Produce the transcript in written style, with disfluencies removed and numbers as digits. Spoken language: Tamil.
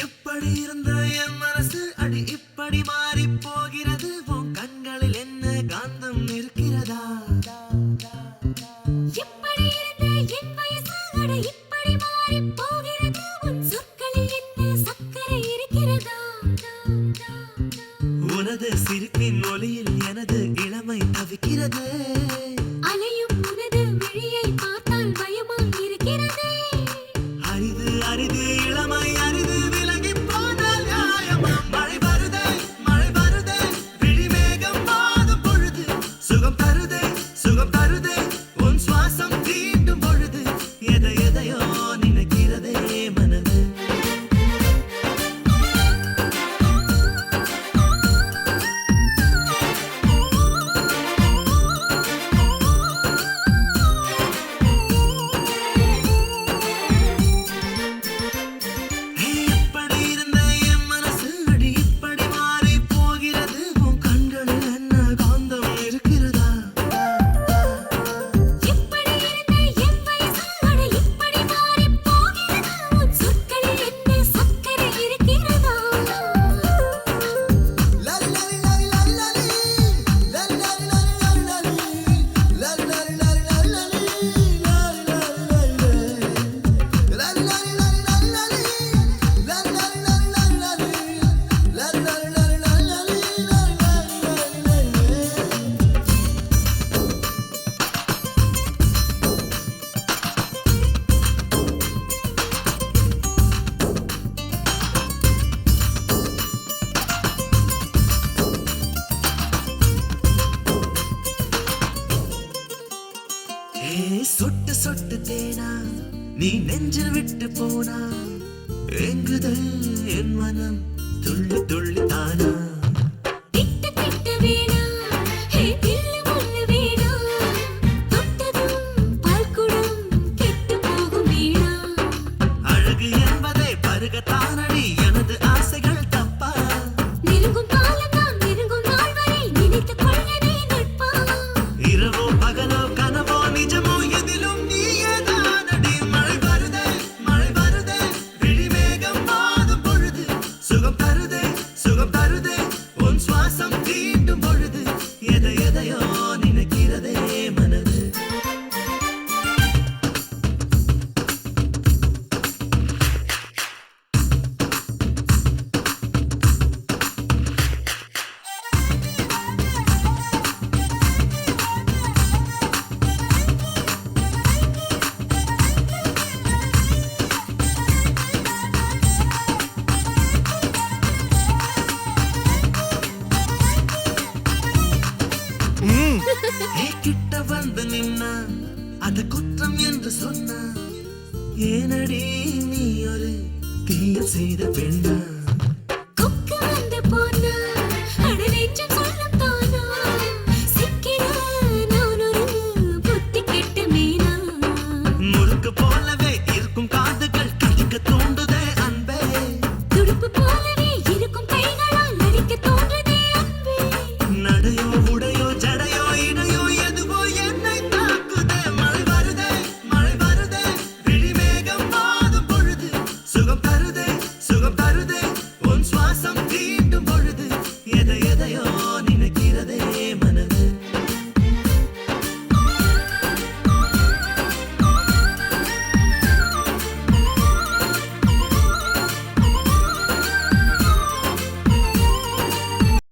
எப்படி இருந்த என் மனசு அடி இப்படி மாறி போகிறது உன் கண்களில் என்ன காந்தம் இருக்கிறதா எப்படி இருந்த என் வயசு அடி இப்படி மாறி போகிறது உன் சொற்களில் என்ன சக்கரை இருக்கிறதா உனது சிரிப்பின் ஒளியில் எனது இளமை தவிக்கிறது அலையும் உனது விழியை பார்த்தால் பயமாய் இருக்கிறது அரிது அரிது இளமை அரிது விலகி போனால் நியாயமா மழை வருதே விழி மேகம் வாதும் பொழுது சுகம் தருதே உன் சுவாசம் தீண்டும் பொழுது எதையோ நினைக்கிறதே மனது எப்படி இருந்த என் மனசு அடி இப்படி மாறி போகிறது உன் கண்களில் என்ன காந்தம் இருக்கிறதா எப்படி இருந்த என் வயசு அடி இப்படி மாறி போகிறது உன் சொற்களில் என்ன சக்கரை இருக்கிறதா சொட்டு சொட்டு தேனா நீ நெஞ்சில் விட்டு போனா எங்குதல் என் மனம் துள்ளி துள்ளி தானா திட்டு திட்டு வேணா ஹே தில்லு முள்ளு வேணா தொட்டதும் பால்குடம் கெட்டு போகும் வீணா அழகு என்பதை பருகத்தானடி எனது ஆசைகள் தப்பா நெருங்கும் காலம் நான் நெருங்கும் நாள் வரை நினைத்துக் கொள்வதே நட்பா இரவோ பகலோ கனவோ நிஜமோ எதிலும் நீயேதானடி மழை வருதே விழி மேகம் வாதும் பொழுது சுகம் தருதே உன் சுவாசம் தீண்டும் பொழுது எதையோ நினைக்கிறதே மனது கிட்ட வந்து நின்னா அது குற்றம் என்று சொன்னா ஏனடி நீ ஒரு தீய செய்த பெண்ணா